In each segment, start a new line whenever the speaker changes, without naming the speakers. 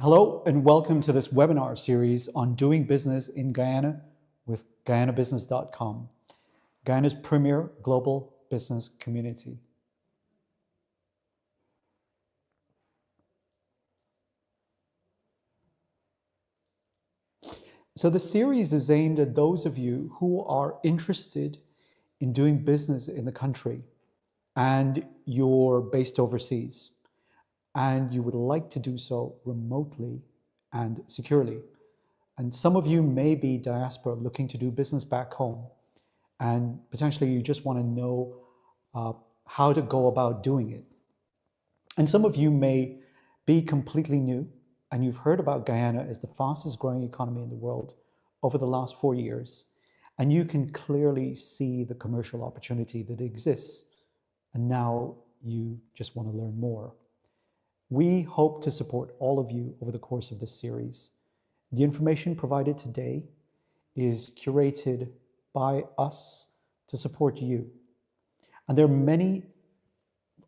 Hello and welcome to this webinar series on doing business in Guyana with GuyanaBusiness.com, Guyana's premier global business community. So the series is aimed at those of you who are interested in doing business in the country and you're based overseas and you would like to do so remotely and securely. And some of you may be diaspora looking to do business back home, and potentially you just want to know how to go about doing it. And some of you may be completely new, and you've heard about Guyana as the fastest growing economy in the world over the last 4 years, and you can clearly see the commercial opportunity that exists, and now you just want to learn more. We hope to support all of you over the course of this series. The information provided today is curated by us to support you. And there are many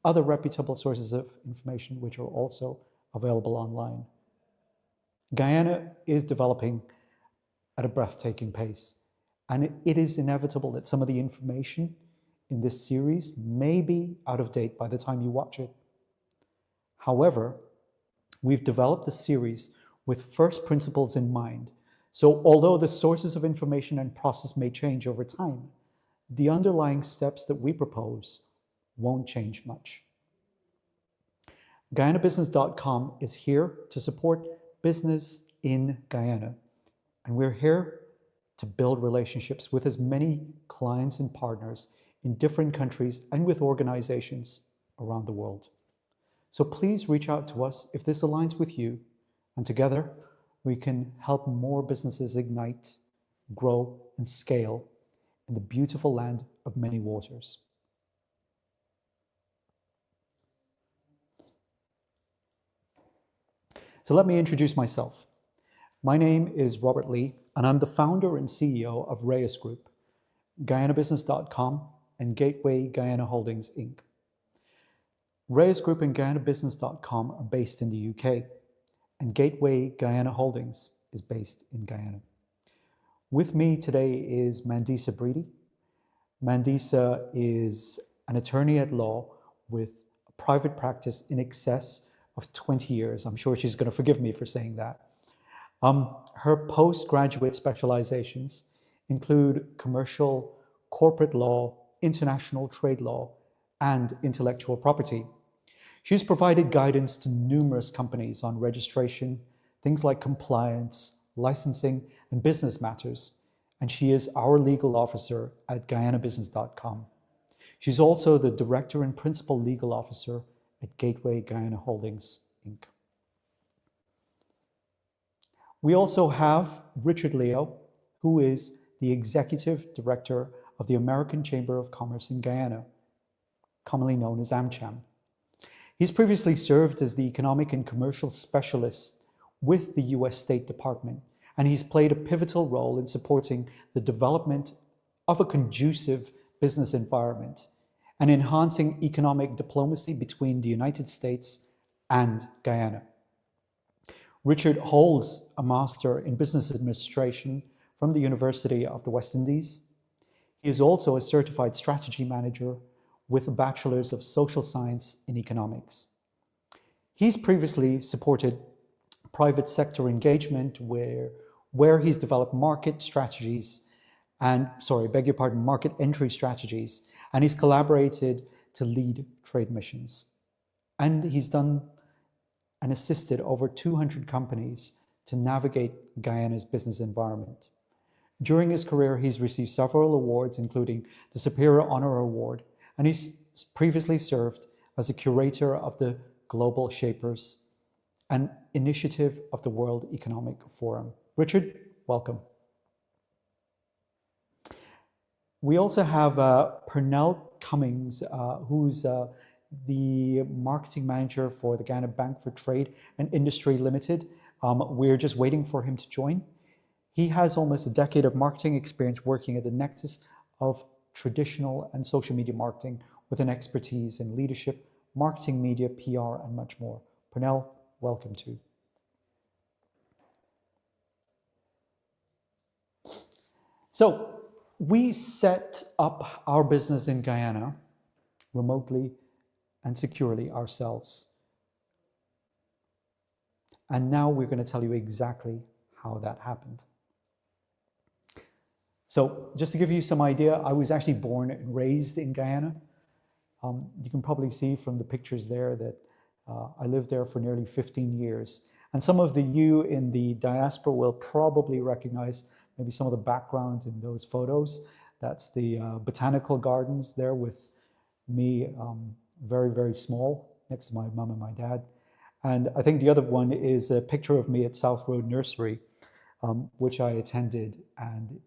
other reputable sources of information which are also available online. Guyana is developing at a breathtaking pace, and it is inevitable that some of the information in this series may be out of date by the time you watch it. However, we've developed the series with first principles in mind. So although the sources of information and process may change over time, the underlying steps that we propose won't change much. GuyanaBusiness.com is here to support business in Guyana. And we're here to build relationships with as many clients and partners in different countries and with organizations around the world. So please reach out to us if this aligns with you, and together we can help more businesses ignite, grow, and scale in the beautiful land of many waters. So let me introduce myself. My name is Robert Lee, and I'm the founder and CEO of Reyes Group, GuyanaBusiness.com, and Gateway Guyana Holdings, Inc. Reyes Group and GuyanaBusiness.com are based in the UK, and Gateway Guyana Holdings is based in Guyana. With me today is Mandisa Breedy. Mandisa is an attorney at law with a private practice in excess of 20 years. I'm sure she's going to forgive me for saying that. Her postgraduate specializations include commercial, corporate law, international trade law, and intellectual property. She's provided guidance to numerous companies on registration, things like compliance, licensing, and business matters, and she is our legal officer at GuyanaBusiness.com. She's also the director and principal legal officer at Gateway Guyana Holdings, Inc. We also have Richard Leo, who is the executive director of the American Chamber of Commerce in Guyana, commonly known as AmCham. He's previously served as the economic and commercial specialist with the US State Department, and he's played a pivotal role in supporting the development of a conducive business environment and enhancing economic diplomacy between the United States and Guyana. Richard holds a Master in Business Administration from the University of the West Indies. He is also a certified strategy manager with a Bachelor's of Social Science in Economics. He's previously supported private sector engagement where he's developed market strategies and, market entry strategies, and he's collaborated to lead trade missions. And he's done and assisted over 200 companies to navigate Guyana's business environment. During his career, he's received several awards, including the Superior Honor Award, and he's previously served as a curator of the Global Shapers, an initiative of the World Economic Forum. Richard, welcome. We also have Pernell Cummings, who's the marketing manager for the Guyana Bank for Trade and Industry Limited. We're just waiting for him to join. He has almost a decade of marketing experience working at the nexus of traditional and social media marketing with an expertise in leadership, marketing, media, PR, and much more. Pernell, welcome too. So we set up our business in Guyana remotely and securely ourselves. And now we're going to tell you exactly how that happened. So just to give you some idea, I was actually born and raised in Guyana. You can probably see from the pictures there that I lived there for nearly 15 years. And some of you in the diaspora will probably recognize maybe some of the background in those photos. That's the botanical gardens there with me very, very small next to my mom and my dad. And I think the other one is a picture of me at South Road Nursery, which I attended. And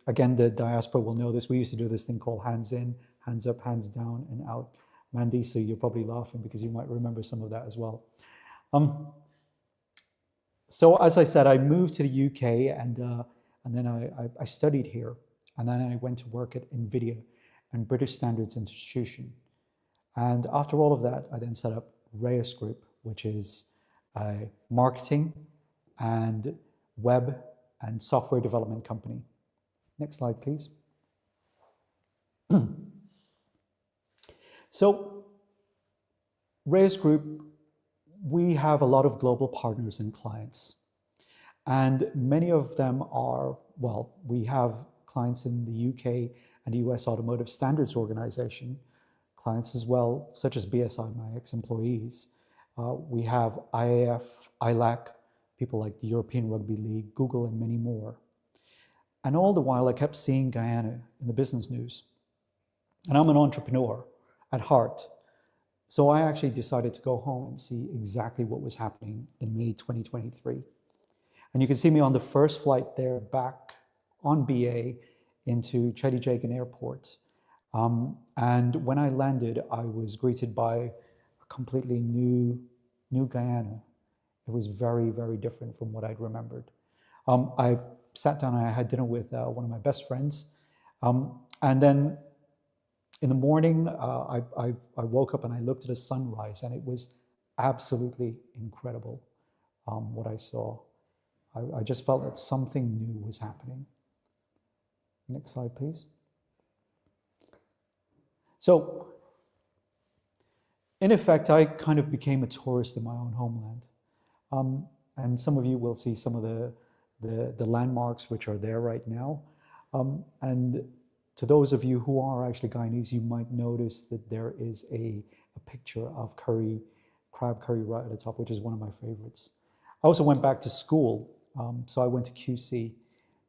again, the diaspora will know this. We used to do this thing called hands in, hands up, hands down, and out. Mandisa, you're probably laughing because you might remember some of that as well. So as I said, I moved to the UK and then I studied here. And then I went to work at NVIDIA and British Standards Institution. And after all of that, I then set up Reyes Group, which is a marketing and web and software development company. Next slide, please. So Reyes Group, we have a lot of global partners and clients. And many of them are, well, we have clients in the UK and the US Automotive Standards Organization, clients as well, such as BSI, my ex-employees. We have IAF, ILAC, people like the European Rugby League, Google, and many more. And all the while, I kept seeing Guyana in the business news. And I'm an entrepreneur at heart. So I actually decided to go home and see exactly what was happening in May 2023. And you can see me on the first flight there back on BA into Chedi Jagan Airport. And when I landed, I was greeted by a completely new Guyana. It was very, very different from what I'd remembered. I sat down and I had dinner with one of my best friends. And then in the morning, I woke up and I looked at the sunrise, and it was absolutely incredible what I saw. I just felt that something new was happening. Next slide, please. So, in effect, I kind of became a tourist in my own homeland. And some of you will see some of the landmarks which are there right now. And to those of you who are actually Guyanese, you might notice that there is a picture of crab curry right at the top, which is one of my favorites. I also went back to school. So I went to QC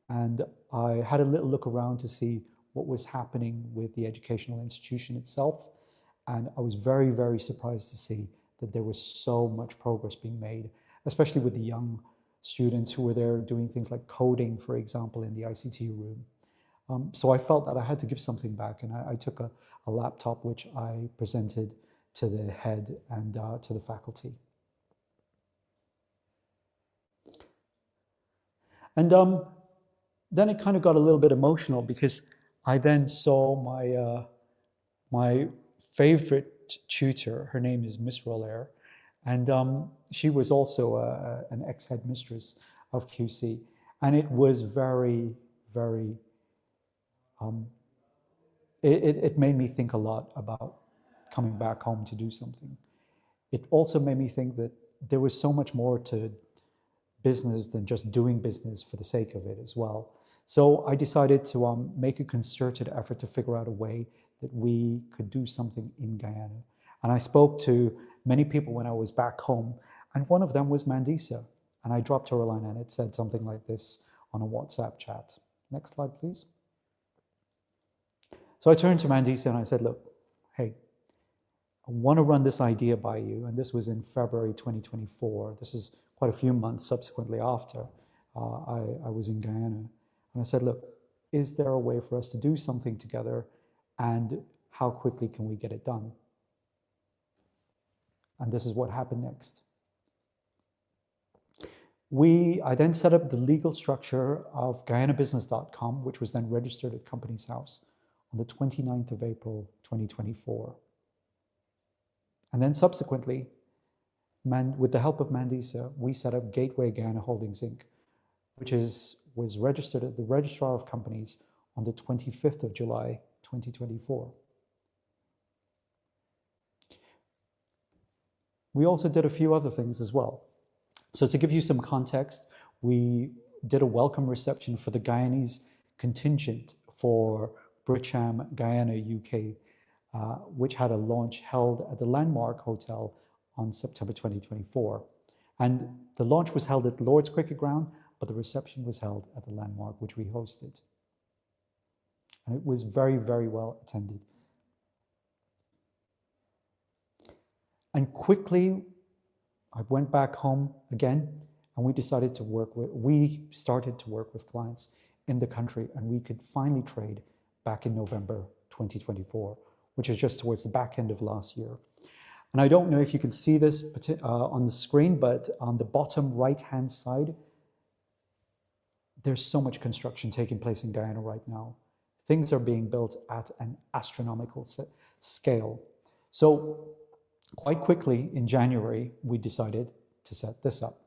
and I had a little look around to see what was happening with the educational institution itself. And I was very, very surprised to see that there was so much progress being made, especially with the young students who were there doing things like coding, for example, in the ICT room. So I felt that I had to give something back, and I took a laptop which I presented to the head and to the faculty. And then it kind of got a little bit emotional because I then saw my favorite tutor. Her name is Miss Roller, and she was also an ex-headmistress of QC. And it was very, very, it made me think a lot about coming back home to do something. It also made me think that there was so much more to business than just doing business for the sake of it as well. So I decided to make a concerted effort to figure out a way that we could do something in Guyana. And I spoke to many people when I was back home, and one of them was Mandisa. And I dropped her a line and it said something like this on a WhatsApp chat. Next slide, please. So I turned to Mandisa and I said, look, hey, I want to run this idea by you. And this was in February 2024. This is quite a few months subsequently after I was in Guyana. And I said, look, is there a way for us to do something together, and how quickly can we get it done? And this is what happened next. I then set up the legal structure of GuyanaBusiness.com, which was then registered at Companies House on the 29th of April, 2024. And then subsequently, with the help of Mandisa, we set up Gateway Guyana Holdings Inc., was registered at the Registrar of Companies on the 25th of July, 2024. We also did a few other things as well. So to give you some context, we did a welcome reception for the Guyanese contingent for AmCham Guyana, UK, which had a launch held at the Landmark Hotel on September 2024. And the launch was held at Lord's Cricket Ground, but the reception was held at the Landmark, which we hosted. And it was very, very well attended. And quickly, I went back home again, and we started to work with clients in the country, and we could finally trade back in November 2024, which is just towards the back end of last year. And I don't know if you can see this on the screen, but on the bottom right-hand side, there's so much construction taking place in Guyana right now. Things are being built at an astronomical scale. So quite quickly in January, we decided to set this up.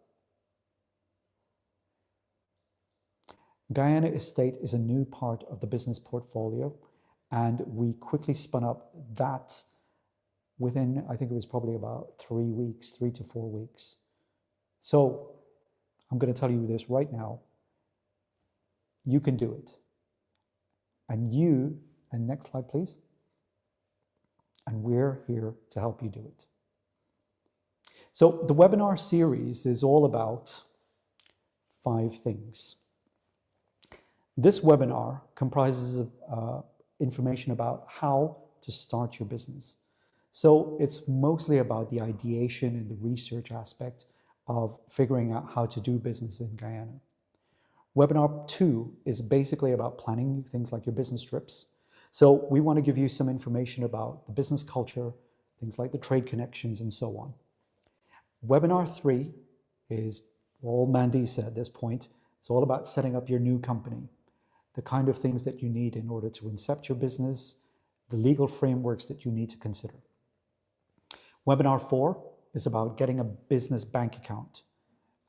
Guyana Estate is a new part of the business portfolio, and we quickly spun up that within, I think it was probably about 3 weeks, 3 to 4 weeks. So I'm going to tell you this right now. You can do it. And next slide, please. And we're here to help you do it. So the webinar series is all about 5 things. This webinar comprises of information about how to start your business. So it's mostly about the ideation and the research aspect of figuring out how to do business in Guyana. Webinar 2 is basically about planning things like your business trips. So we want to give you some information about the business culture, things like the trade connections and so on. Webinar 3 is all Mandy said at this point. It's all about setting up your new company, the kind of things that you need in order to incept your business, the legal frameworks that you need to consider. Webinar 4 is about getting a business bank account.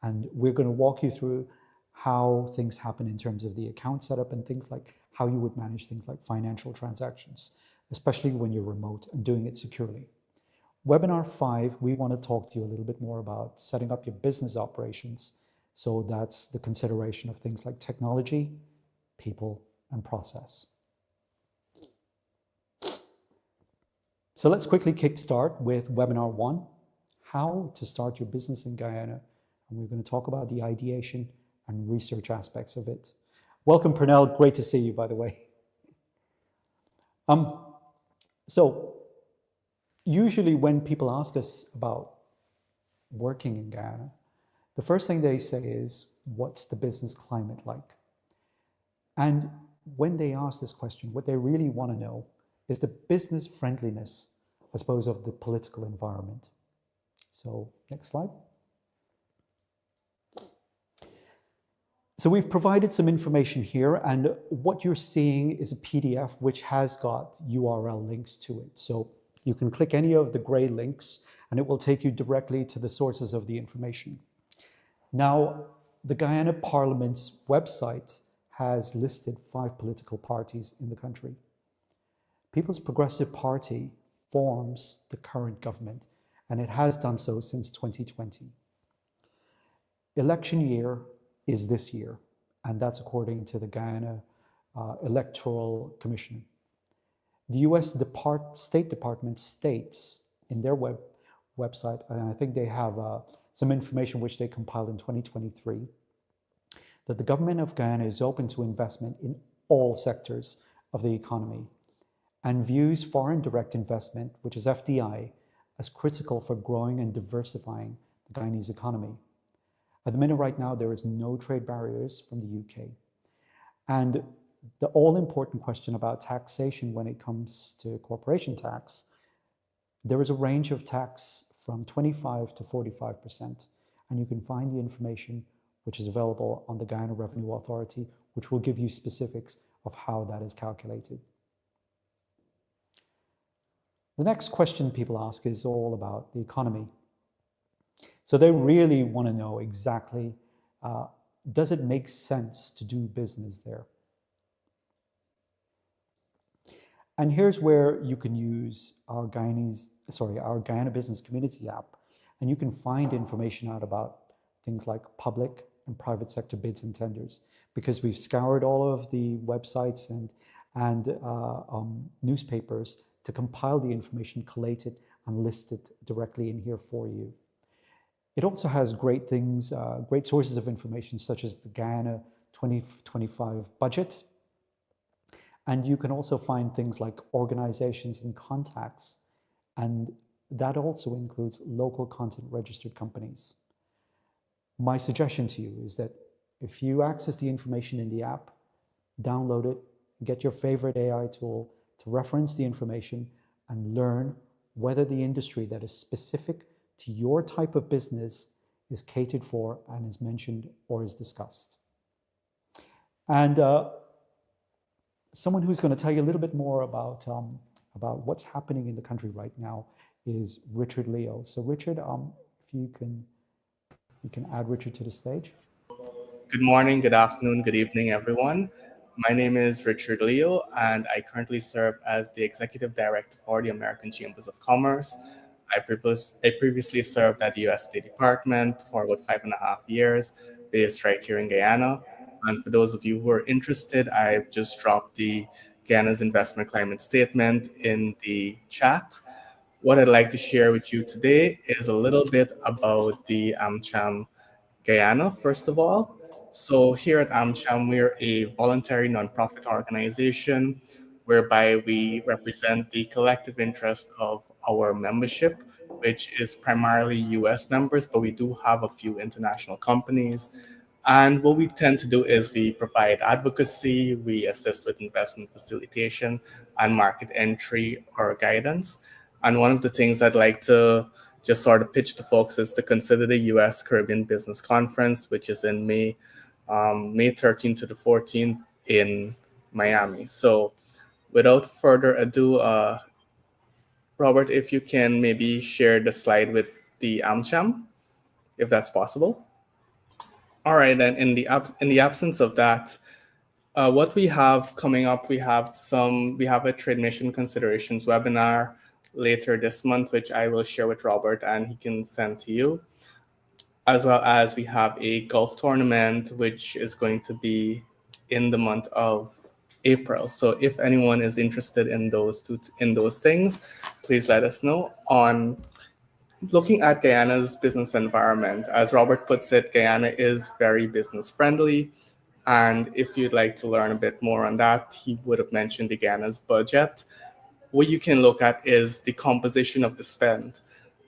And we're going to walk you through how things happen in terms of the account setup and things like how you would manage things like financial transactions, especially when you're remote and doing it securely. Webinar 5, we want to talk to you a little bit more about setting up your business operations. So that's the consideration of things like technology, people, and process. So let's quickly kickstart with Webinar 1, how to start your business in Guyana. And we're going to talk about the ideation and research aspects of it. Welcome, Pernell. Great to see you, by the way. So usually when people ask us about working in Guyana, the first thing they say is, what's the business climate like? And when they ask this question, what they really want to know is the business friendliness, I suppose, of the political environment. So next slide. So we've provided some information here, and what you're seeing is a PDF which has got URL links to it. So you can click any of the gray links and it will take you directly to the sources of the information. Now, the Guyana Parliament's website has listed 5 political parties in the country. People's Progressive Party forms the current government, and it has done so since 2020. Election year is this year, and that's according to the Guyana Electoral Commission. The US State Department states in their website, and I think they have some information which they compiled in 2023, that the government of Guyana is open to investment in all sectors of the economy and views foreign direct investment, which is FDI, as critical for growing and diversifying the Guyanese economy. At the minute right now, there is no trade barriers from the UK. And the all-important question about taxation when it comes to corporation tax, there is a range of tax from 25 to 45%. And you can find the information which is available on the Guyana Revenue Authority, which will give you specifics of how that is calculated. The next question people ask is all about the economy. So they really want to know exactly does it make sense to do business there? And here's where you can use our Guyana Business Community app, and you can find information out about things like public and private sector bids and tenders, because we've scoured all of the websites and newspapers to compile the information, collate it, and list it directly in here for you. It also has great things, great sources of information, such as the Guyana 2025 budget. And you can also find things like organizations and contacts. And that also includes local content registered companies. My suggestion to you is that if you access the information in the app, download it, get your favorite AI tool to reference the information and learn whether the industry that is specific to your type of business is catered for and is mentioned or is discussed. And someone who's going to tell you a little bit more about what's happening in the country right now is Richard Leo. So Richard, if you can add Richard to the stage.
Good morning, good afternoon, good evening, everyone. My name is Richard Leo, and I currently serve as the Executive Director for the American Chambers of Commerce. I previously served at the U.S. State Department for about 5.5 years, based right here in Guyana. And for those of you who are interested, I've just dropped the Guyana's investment climate statement in the chat. What I'd like to share with you today is a little bit about the AmCham Guyana, first of all. So here at AmCham, we're a voluntary nonprofit organization whereby we represent the collective interest of our membership, which is primarily US members, but we do have a few international companies. And what we tend to do is we provide advocacy, we assist with investment facilitation and market entry or guidance. And one of the things I'd like to just sort of pitch to folks is to consider the US Caribbean Business Conference, which is in May 13th to the 14th in Miami. So without further ado, Robert, if you can maybe share the slide with the AmCham, if that's possible. All right, and in the absence of that, what we have coming up, we have a trade mission considerations webinar later this month, which I will share with Robert and he can send to you. As well as we have a golf tournament, which is going to be in the month of April. So if anyone is interested in those things, please let us know. On looking at Guyana's business environment, as Robert puts it, Guyana is very business friendly. And if you'd like to learn a bit more on that, he would have mentioned the Guyana's budget. What you can look at is the composition of the spend.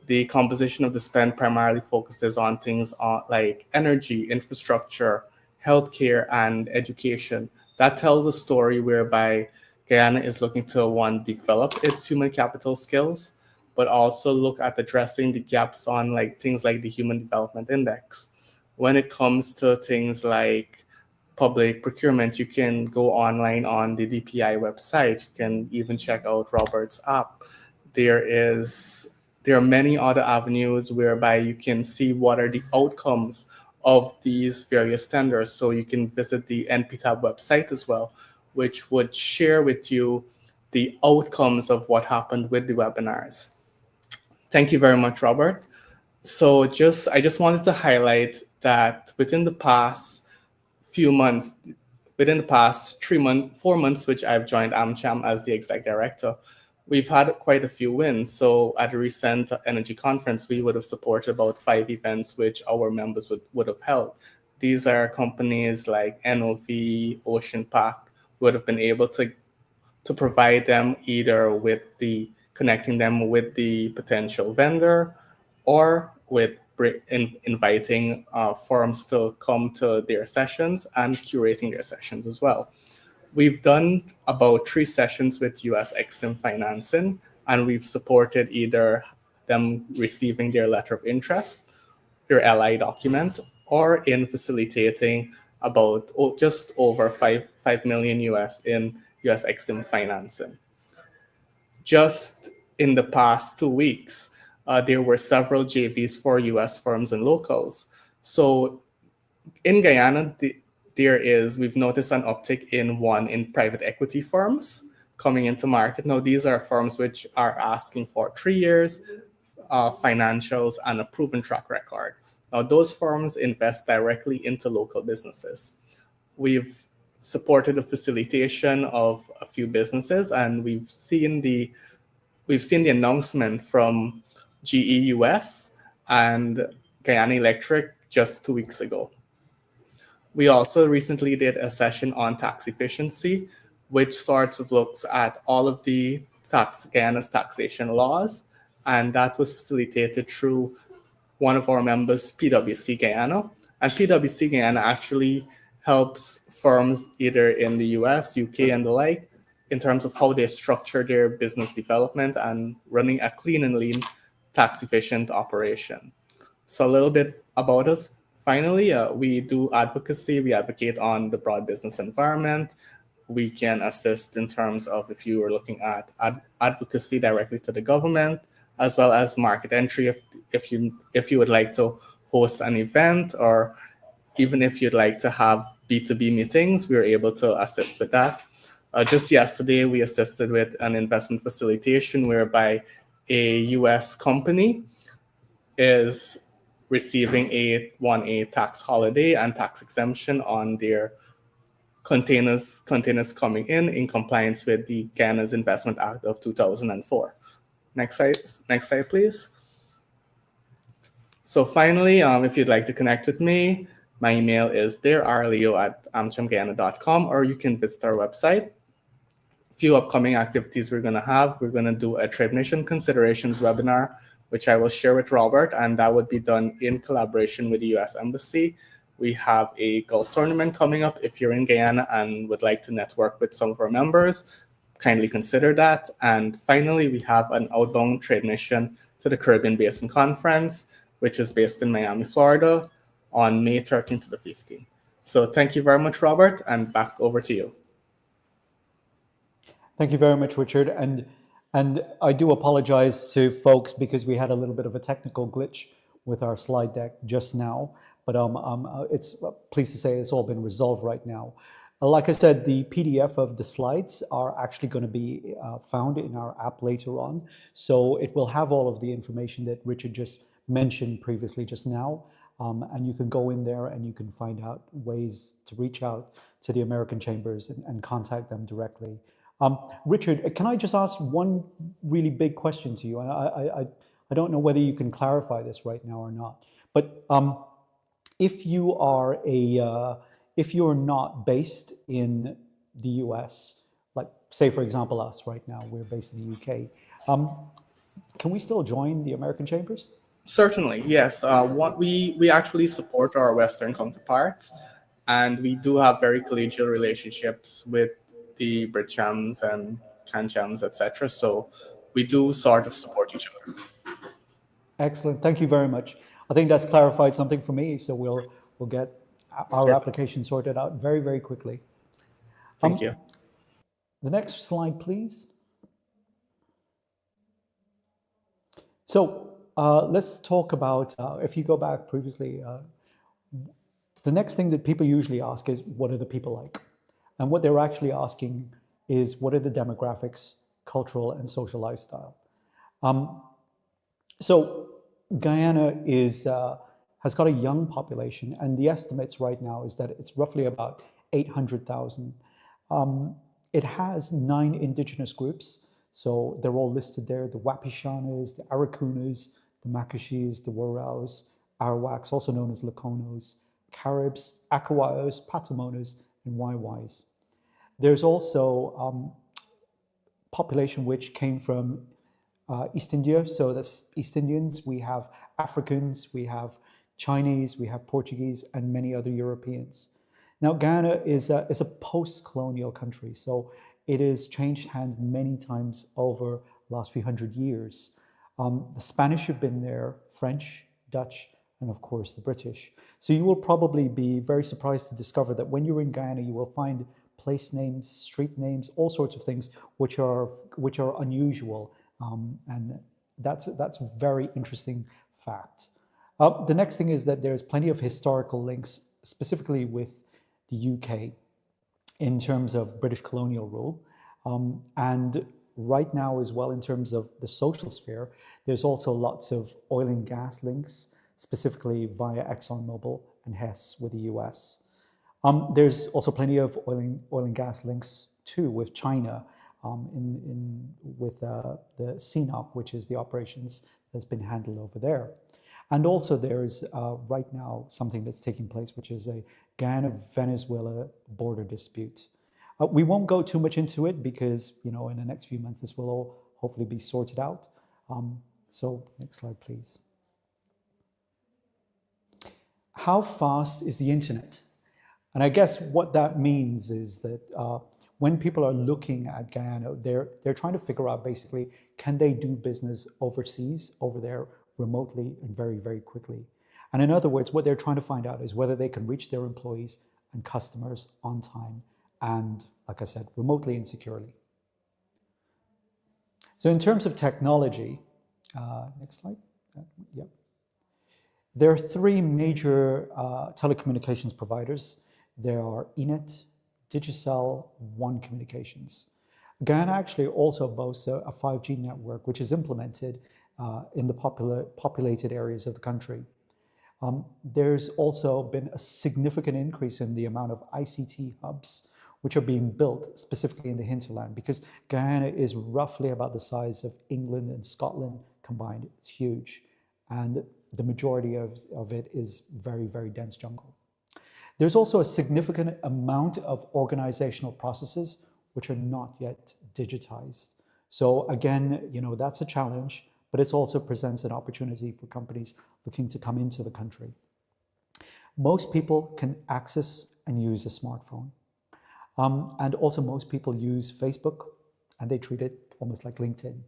The composition of the spend primarily focuses on things like energy, infrastructure, healthcare, and education. That tells a story whereby Guyana is looking to, one, develop its human capital skills, but also look at addressing the gaps on things like the Human Development Index. When it comes to things like public procurement, you can go online on the DPI website. You can even check out Robert's app. There are many other avenues whereby you can see what are the outcomes of these various tenders. So you can visit the NPTAB website as well, which would share with you the outcomes of what happened with the webinars. Thank you very much, Robert. So I just wanted to highlight that within the past 4 months, which I've joined AmCham as the exec director, we've had quite a few wins. So at a recent energy conference, we would have supported about 5 events which our members would have held. These are companies like NOV, Ocean Pack, would have been able to provide them either with connecting them with the potential vendor or with inviting firms to come to their sessions and curating their sessions as well. We've done about 3 sessions with US Exim Financing, and we've supported either them receiving their letter of interest, their LI document, or in facilitating about just over 5 million US in US Exim Financing. Just in the past 2 weeks, there were several JVs for US firms and locals. So In Guyana, we've noticed an uptick in private equity firms coming into market. Now, these are firms which are asking for 3 years financials and a proven track record. Now, those firms invest directly into local businesses. We've supported the facilitation of a few businesses, and we've seen the announcement from GE US and Guyana Electric just 2 weeks ago. We also recently did a session on tax efficiency, which sort of looks at all of the Guyana's taxation laws, and that was facilitated through one of our members, PwC Guyana. And PwC Guyana actually helps firms either in the US, UK, and the like in terms of how they structure their business development and running a clean and lean tax efficient operation. So a little bit about us. Finally, we do advocacy. We advocate on the broad business environment. We can assist in terms of if you are looking at advocacy directly to the government, as well as market entry. If you would like to host an event, or even if you'd like to have B2B meetings, we are able to assist with that. Just yesterday, we assisted with an investment facilitation whereby a US company is receiving a tax holiday and tax exemption on their containers coming in compliance with the Guyana's Investment Act of 2004. Next slide, please. So finally, if you'd like to connect with me, my email is thererleo@amchamguyana.com, or you can visit our website. Few upcoming activities we're going to have. We're going to do a trade mission considerations webinar, which I will share with Robert, and that would be done in collaboration with the US Embassy. We have a golf tournament coming up. If you're in Guyana and would like to network with some of our members, kindly consider that. And finally, we have an outbound trade mission to the Caribbean Basin Conference, which is based in Miami, Florida, on May 13th to the 15th. So thank you very much, Robert, and back over to you.
Thank you very much, Richard. And I do apologize to folks because we had a little bit of a technical glitch with our slide deck just now. But it's pleased to say it's all been resolved right now. Like I said, the PDF of the slides are actually going to be found in our app later on. So it will have all of the information that Richard just mentioned previously just now. And you can go in there and you can find out ways to reach out to the American Chambers and contact them directly. Richard, can I just ask one really big question to you? And I don't know whether you can clarify this right now or not. But if you are if you're not based in the US, like say for example us right now, we're based in the UK, can we still join the American Chambers?
Certainly, yes. We actually support our Western counterparts, and we do have very collegial relationships with the BritChams and CanChams, etc. So we do sort of support each other.
Excellent. Thank you very much. I think that's clarified something for me. So we'll get our application sorted out very, very quickly.
Thank you.
The next slide, please. So let's talk about, if you go back previously, the next thing that people usually ask is, what are the people like? And what they're actually asking is, what are the demographics, cultural and social lifestyle? So Guyana has got a young population, and the estimates right now is that it's roughly about 800,000. It has 9 indigenous groups, so they're all listed there: the Wapishanas, the Arakunas, the Makashis, the Waraos, Arawaks, also known as Lakonos, Caribs, Akawaios, Patamonas, and Waiwais. There's also population which came from East India, so that's East Indians. We have Africans, we have Chinese, we have Portuguese, and many other Europeans. Now, Guyana is a post-colonial country, so it has changed hands many times over the last few hundred years. The Spanish have been there, French, Dutch, and of course the British. So you will probably be very surprised to discover that when you're in Guyana, you will find place names, street names, all sorts of things which are unusual, and that's a very interesting fact. The next thing is that there's plenty of historical links specifically with the UK in terms of British colonial rule. And right now as well, in terms of the social sphere, there's also lots of oil and gas links, specifically via ExxonMobil and Hess with the US. There's also plenty of oil and gas links too with China, with the CNOC, which is the operations that's been handled over there. And also there's right now something that's taking place, which is a Guyana-Venezuela border dispute. We won't go too much into it because, in the next few months, this will all hopefully be sorted out. So next slide, please. How fast is the internet? And I guess what that means is that when people are looking at Guyana, they're trying to figure out basically, can they do business overseas, over there, remotely and very, very quickly? And in other words, what they're trying to find out is whether they can reach their employees and customers on time and, like I said, remotely and securely. So in terms of technology, next slide. Yep. There are three major telecommunications providers. There are Enet, Digicel, One Communications. Guyana actually also boasts a 5G network, which is implemented in the populated areas of the country. There's also been a significant increase in the amount of ICT hubs which are being built specifically in the hinterland, because Guyana is roughly about the size of England and Scotland combined. It's huge. And the majority of it is very, very dense jungle. There's also a significant amount of organizational processes which are not yet digitized. So again, that's a challenge, but it also presents an opportunity for companies looking to come into the country. Most people can access and use a smartphone. And also most people use Facebook, and they treat it almost like LinkedIn.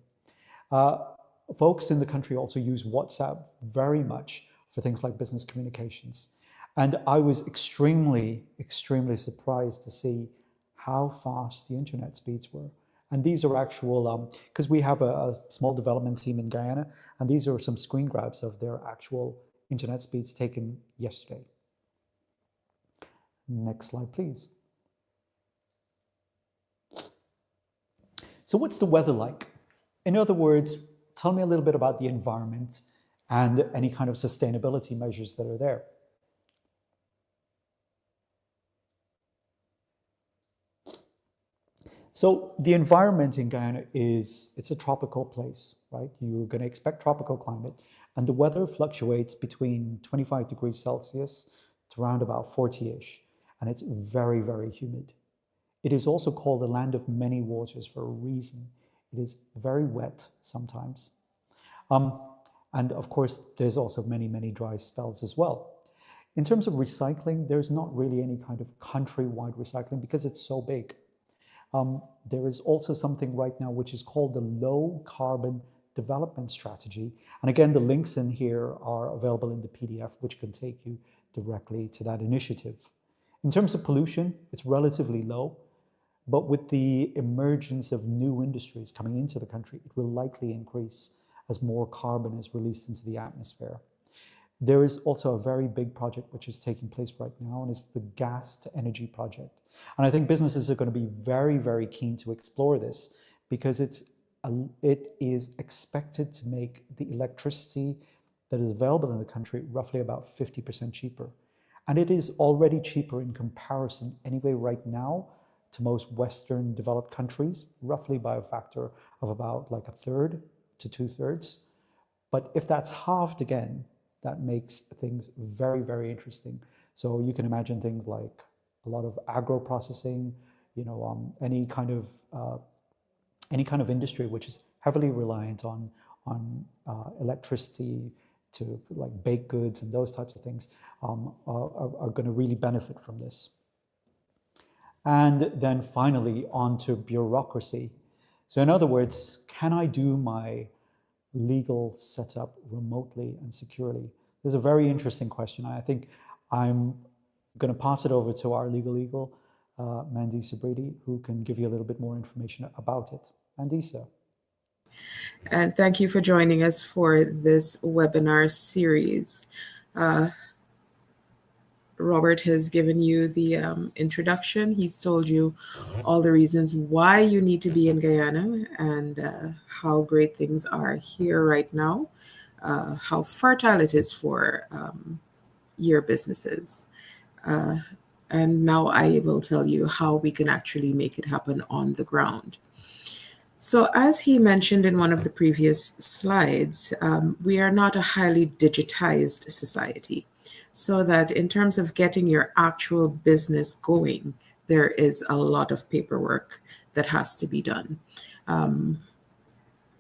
Folks in the country also use WhatsApp very much for things like business communications. And I was extremely, extremely surprised to see how fast the internet speeds were. And these are actual, because we have a small development team in Guyana, and these are some screen grabs of their actual internet speeds taken yesterday. Next slide, please. So what's the weather like? In other words, tell me a little bit about the environment and any kind of sustainability measures that are there. So the environment in Guyana it's a tropical place, right? You're going to expect tropical climate, and the weather fluctuates between 25 degrees Celsius to around about 40-ish, and it's very, very humid. It is also called the land of many waters for a reason. It is very wet sometimes. And of course, there's also many, many dry spells as well. In terms of recycling, there's not really any kind of countrywide recycling because it's so big. There is also something right now which is called the Low Carbon Development Strategy. And again, the links in here are available in the PDF, which can take you directly to that initiative. In terms of pollution, it's relatively low. But with the emergence of new industries coming into the country, it will likely increase as more carbon is released into the atmosphere. There is also a very big project which is taking place right now, and it's the gas to energy project. And I think businesses are going to be very, very keen to explore this because it is expected to make the electricity that is available in the country roughly about 50% cheaper. And it is already cheaper in comparison anyway right now to most Western developed countries, roughly by a factor of about like 1/3 to 2/3. But if that's halved again, that makes things very, very interesting. So you can imagine things like a lot of agro processing, any kind of industry which is heavily reliant on electricity to like baked goods and those types of things are going to really benefit from this. And then finally, on to bureaucracy. So in other words, can I do my legal setup remotely and securely? This is a very interesting question. I think I'm going to pass it over to our legal eagle, Mandisa Brady, who can give you a little bit more information about it. Mandisa.
And thank you for joining us for this webinar series. Robert has given you the introduction. He's told you all the reasons why you need to be in Guyana and how great things are here right now, how fertile it is for your businesses. And now I will tell you how we can actually make it happen on the ground. So, as he mentioned in one of the previous slides, we are not a highly digitized society. So, that in terms of getting your actual business going, there is a lot of paperwork that has to be done,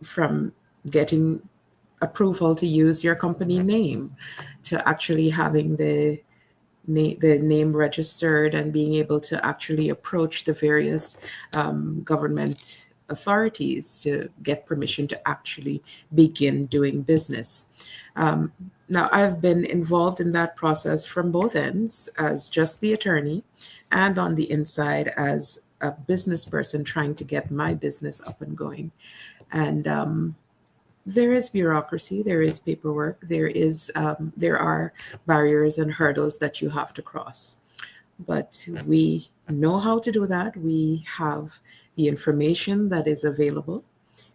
from getting approval to use your company name to actually having the name registered and being able to actually approach the various government authorities to get permission to actually begin doing business. Now, I've been involved in that process from both ends as just the attorney and on the inside as a business person trying to get my business up and going. And there is bureaucracy, there is paperwork, there are barriers and hurdles that you have to cross. But we know how to do that. We have the information that is available.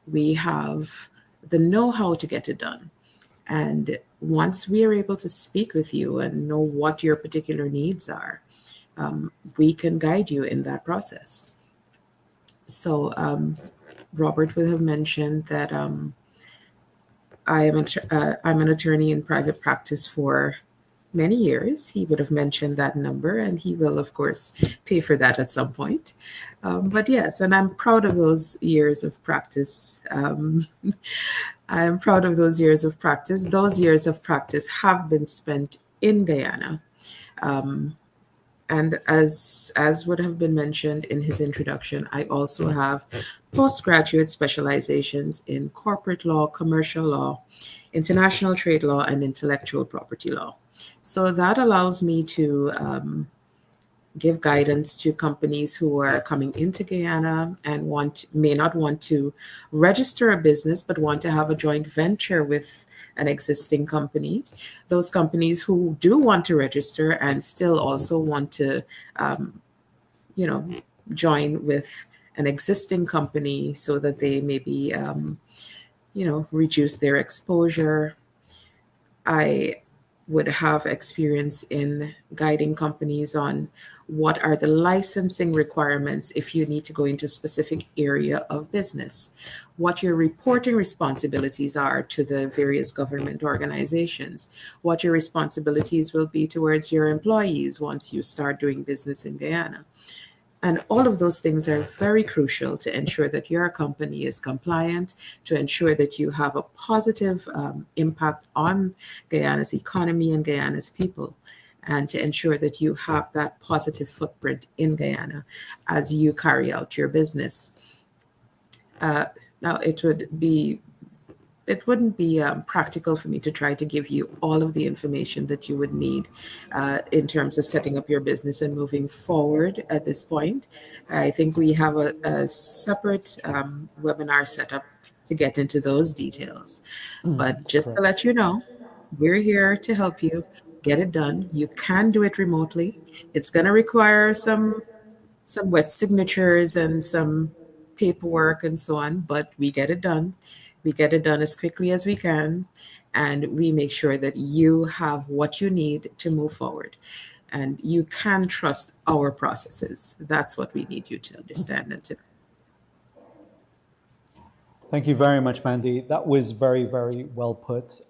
We have the know-how to get it done. And once we are able to speak with you and know what your particular needs are, we can guide you in that process. So Robert would have mentioned that I'm an attorney in private practice for many years. He would have mentioned that number, and he will, of course, pay for that at some point. But yes, and I'm proud of those years of practice. I'm proud of those years of practice. Those years of practice have been spent in Guyana. And as would have been mentioned in his introduction, I also have postgraduate specializations in corporate law, commercial law, international trade law, and intellectual property law. So that allows me to give guidance to companies who are coming into Guyana and may not want to register a business, but want to have a joint venture with an existing company. Those companies who do want to register and still also want to, you know, join with an existing company so that they maybe, reduce their exposure. I would have experience in guiding companies on what are the licensing requirements if you need to go into a specific area of business, what your reporting responsibilities are to the various government organizations, what your responsibilities will be towards your employees once you start doing business in Guyana. And all of those things are very crucial to ensure that your company is compliant, to ensure that you have a positive impact on Guyana's economy and Guyana's people, and to ensure that you have that positive footprint in Guyana as you carry out your business. Now, it wouldn't be practical for me to try to give you all of the information that you would need in terms of setting up your business and moving forward at this point. I think we have a separate webinar set up to get into those details. But just to let you know, we're here to help you get it done. You can do it remotely. It's going to require some wet signatures and some paperwork and so on, but we get it done. We get it done as quickly as we can, and we make sure that you have what you need to move forward. And you can trust our processes. That's what we need you to understand and to.
Thank you very much, Mandy. That was very, very well put.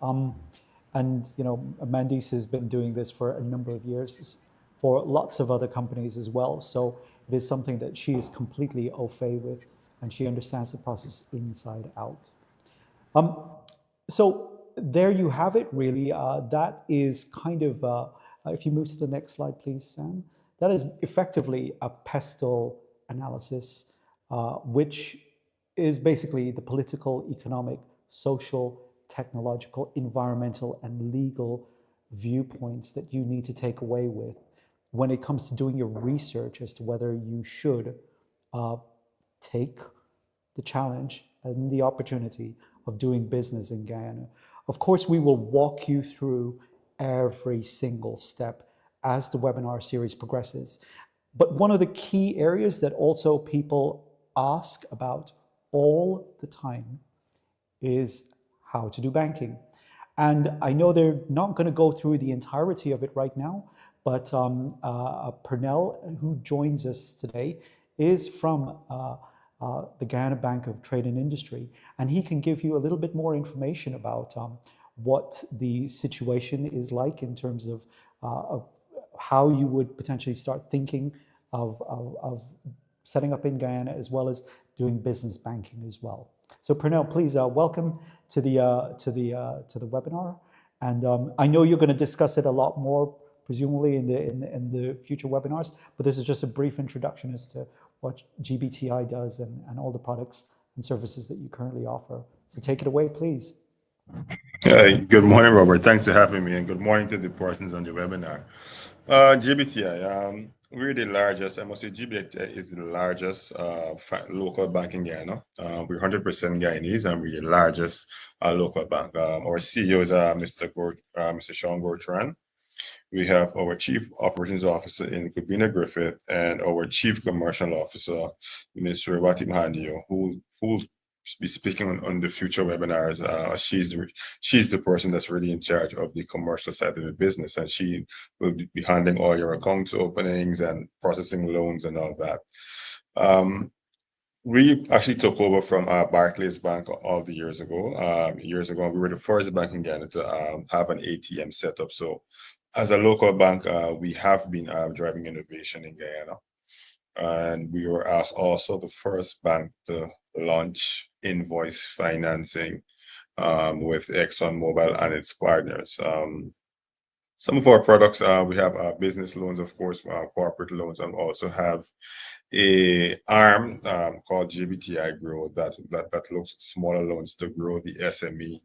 And Mandy's has been doing this for a number of years for lots of other companies as well. So it is something that she is completely au fait with, and she understands the process inside out. So there you have it, really. That is kind of, if you move to the next slide, please, Sam. That is effectively a Pestel analysis, which is basically the political, economic, social, technological, environmental, and legal viewpoints that you need to take away with when it comes to doing your research as to whether you should take the challenge and the opportunity of doing business in Guyana. Of course, we will walk you through every single step as the webinar series progresses. But one of the key areas that also people ask about all the time is how to do banking. And I know they're not going to go through the entirety of it right now, but Pernell, who joins us today, is from the Guyana Bank of Trade and Industry, and he can give you a little bit more information about what the situation is like in terms of how you would potentially start thinking of setting up in Guyana, as well as doing business banking as well. So Pernell, please welcome to the webinar, and I know you're going to discuss it a lot more, presumably in the future webinars. But this is just a brief introduction as to what GBTI does and all the products and services that you currently offer. So take it away, please.
Good morning, Robert. Thanks for having me, and good morning to the persons on the webinar. GBTI, we're the largest, I must say GBTI is the largest local bank in Guyana. We're 100% Guyanese, and we're the largest local bank. Our CEO is Mr. Sean Gortran. We have our Chief Operations Officer in Kubina Griffith, and our Chief Commercial Officer, Mr. Rebati Mahandio, who will be speaking on the future webinars. She's the person that's really in charge of the commercial side of the business, and she will be handling all your accounts openings and processing loans and all that. We actually took over from Barclays Bank all the years ago. Years ago, we were the first bank in Guyana to have an ATM set up. So as a local bank, we have been driving innovation in Guyana. And we were also the first bank to launch invoice financing with ExxonMobil and its partners. Some of our products, we have business loans, of course, corporate loans, and also have a arm called GBTI Grow that looks at smaller loans to grow the SME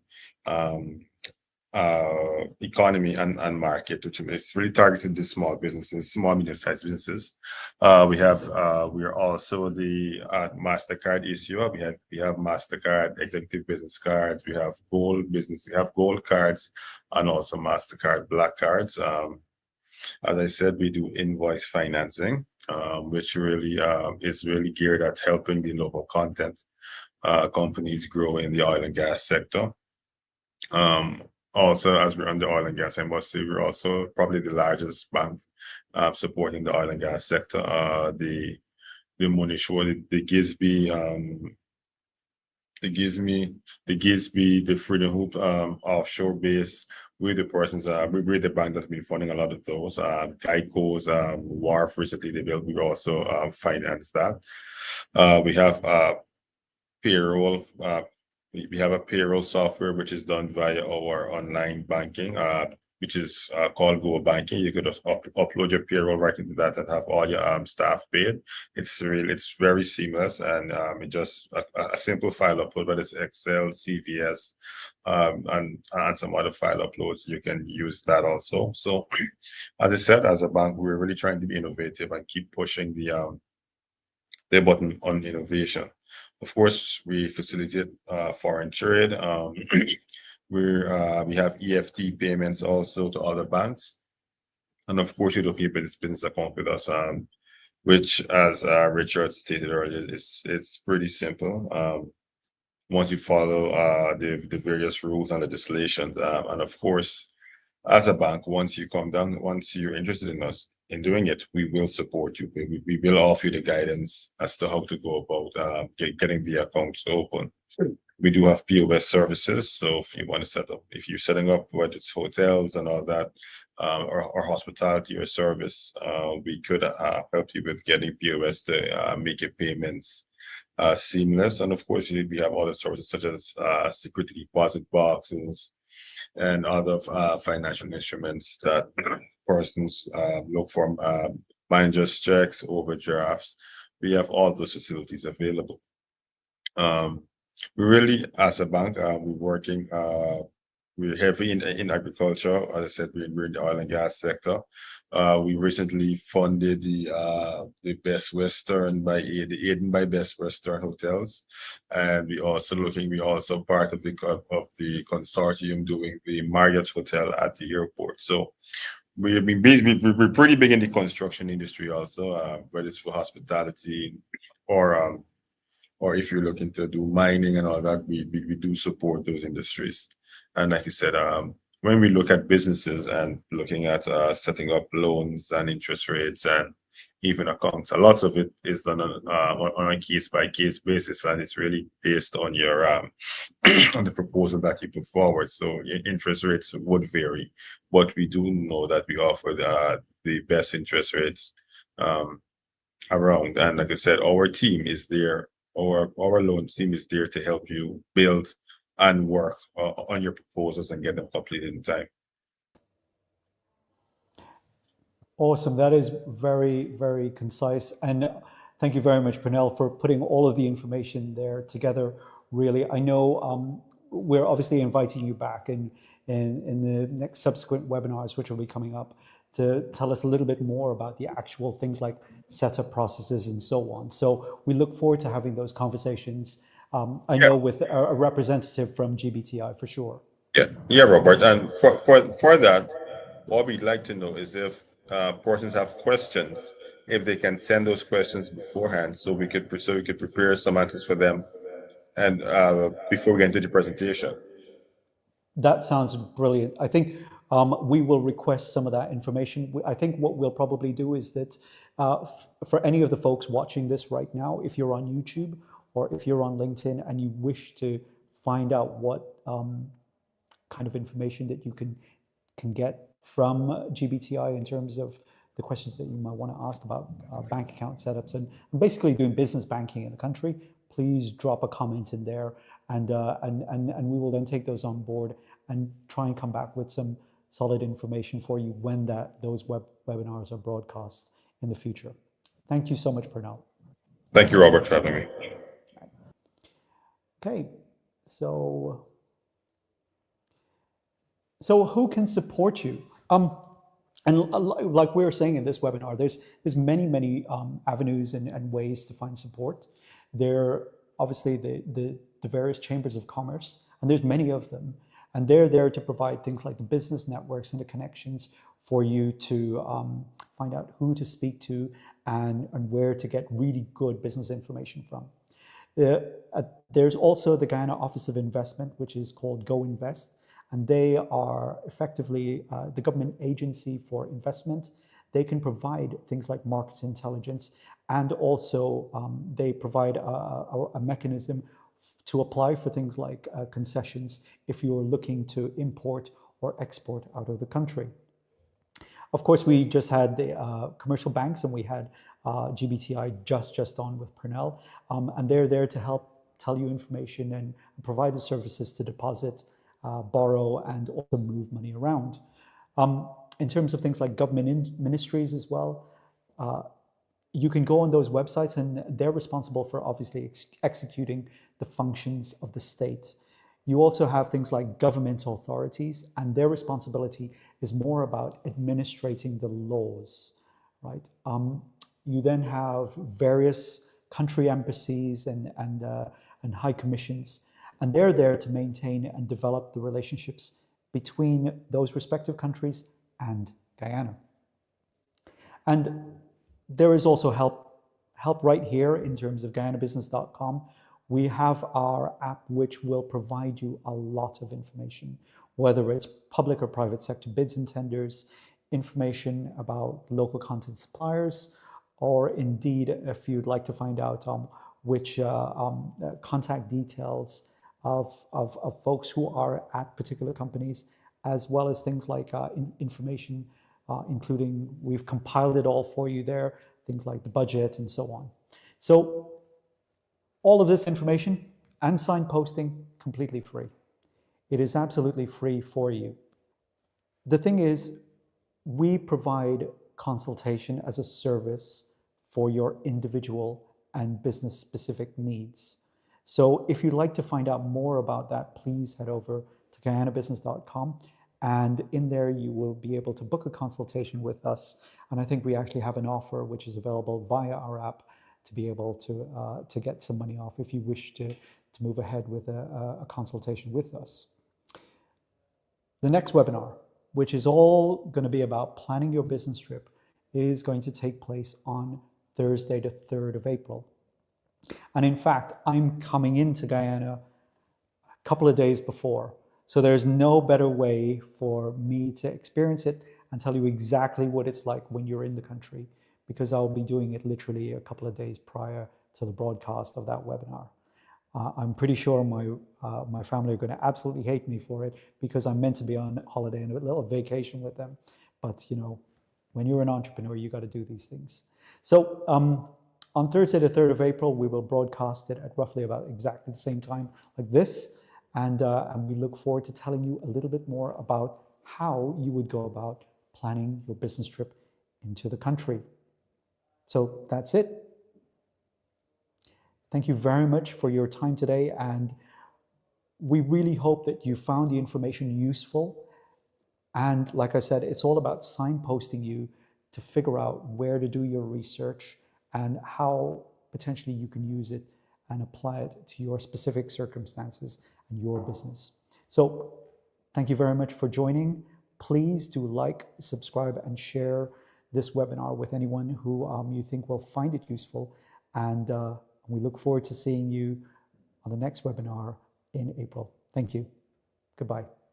economy and market, which is really targeted to small businesses, small medium-sized businesses. We are also the MasterCard issuer. We have MasterCard executive business cards. We have gold cards, and also MasterCard black cards. As I said, we do invoice financing, which really is really geared at helping the local content companies grow in the oil and gas sector. Also, as we're on the oil and gas, I must say we're also probably the largest bank supporting the oil and gas sector. The money show, the Gizby, the Freedom Hoop offshore base. We're the persons, we're the bank that's been funding a lot of those. Geico's WARF recently they built, we also finance that. We have payroll. We have a payroll software which is done via our online banking, which is called Go Banking. You could just upload your payroll right into that and have all your staff paid. It's very seamless, and it just a simple file upload, but it's Excel, CVS, and some other file uploads. You can use that also. So, as I said, as a bank, we're really trying to be innovative and keep pushing the button on innovation. Of course, we facilitate foreign trade. We have EFT payments also to other banks, and of course, you don't need a business account with us, which, as Richard stated earlier, it's pretty simple. Once you follow the various rules and legislations, and of course, as a bank, once you're interested in us in doing it, we will support you. We will offer you the guidance as to how to go about getting the accounts open. We do have POS services, so if you want to if you're setting up, whether it's hotels and all that, or hospitality or service, we could help you with getting POS to make your payments seamless. And of course, we have other services such as security deposit boxes and other financial instruments that persons look for, managers checks, overdrafts. We have all those facilities available. We really, as a bank, we're heavy in agriculture. As I said, we're in the oil and gas sector. We recently funded the Best Western the Eden by Best Western hotels, and we also part of the consortium doing the Marriott Hotel at the airport. So we're pretty big in the construction industry also, whether it's for hospitality or or if you're looking to do mining and all that, we do support those industries. And like you said, when we look at businesses and looking at setting up loans and interest rates and even accounts, a lot of it is done on a case by case basis, and it's really based on your on the proposal that you put forward. So interest rates would vary, but we do know that we offer the best interest rates around. And like I said, our team is there, our loan team is there to help you build and work on your proposals and get them completed in time.
Awesome. That is very, very concise. And thank you very much, Pernell, for putting all of the information there together. Really, I know we're obviously inviting you back in the next subsequent webinars, which will be coming up, to tell us a little bit more about the actual things like setup processes and so on. So we look forward to having those conversations. I know with a representative from GBTI for sure.
Yeah, Robert. And for that, what we'd like to know is if persons have questions, if they can send those questions beforehand, so we could prepare some answers for them, and before we get into the presentation.
That sounds brilliant. I think we will request some of that information. I think what we'll probably do is that for any of the folks watching this right now, if you're on YouTube or if you're on LinkedIn and you wish to find out what kind of information that you can get from GBTI in terms of the questions that you might want to ask about bank account setups and basically doing business banking in the country, please drop a comment in there, and we will then take those on board and try and come back with some solid information for you when those webinars are broadcast in the future. Thank you so much, Pernell.
Thank you, Robert, for having me.
Okay, so who can support you? And like we were saying in this webinar, there's many avenues and ways to find support. There obviously the various chambers of commerce, and there's many of them, and they're there to provide things like the business networks and the connections for you to find out who to speak to and where to get really good business information from. There's also the Guyana Office of Investment, which is called Go Invest, and they are effectively the government agency for investment. They can provide things like market intelligence, and also they provide a mechanism to apply for things like concessions if you're looking to import or export out of the country. Of course, we just had the commercial banks, and we had GBTI just on with Pernell, and they're there to help tell you information and provide the services to deposit, borrow, and also move money around. In terms of things like government ministries as well, you can go on those websites, and they're responsible for obviously executing the functions of the state. You also have things like governmental authorities, and their responsibility is more about administrating the laws, right? You then have various country embassies and high commissions, and they're there to maintain and develop the relationships between those respective countries and Guyana. And there is also help right here in terms of GuyanaBusiness.com. We have our app, which will provide you a lot of information, whether it's public or private sector bids and tenders, information about local content suppliers, or indeed, if you'd like to find out which contact details of folks who are at particular companies, as well as things like information, including, we've compiled it all for you there, things like the budget and so on. So all of this information and signposting completely free. It is absolutely free for you. The thing is, we provide consultation as a service for your individual and business specific needs. So if you'd like to find out more about that, please head over to GuyanaBusiness.com, and in there you will be able to book a consultation with us. And I think we actually have an offer which is available via our app to be able to get some money off if you wish to move ahead with a consultation with us. The next webinar, which is all going to be about planning your business trip, is going to take place on Thursday, the 3rd of April. And in fact, I'm coming into Guyana a couple of days before. So there's no better way for me to experience it and tell you exactly what it's like when you're in the country, because I'll be doing it literally a couple of days prior to the broadcast of that webinar. I'm pretty sure my family are going to absolutely hate me for it, because I'm meant to be on holiday and a little vacation with them. But you know, when you're an entrepreneur, you got to do these things. So on Thursday, the 3rd of April, we will broadcast it at roughly about exactly the same time like this. And we look forward to telling you a little bit more about how you would go about planning your business trip into the country. So that's it. Thank you very much for your time today. And we really hope that you found the information useful. And like I said, it's all about signposting you to figure out where to do your research and how potentially you can use it and apply it to your specific circumstances and your business. So thank you very much for joining. Please do like, subscribe, and share this webinar with anyone who you think will find it useful. And we look forward to seeing you on the next webinar in April. Thank you. Goodbye.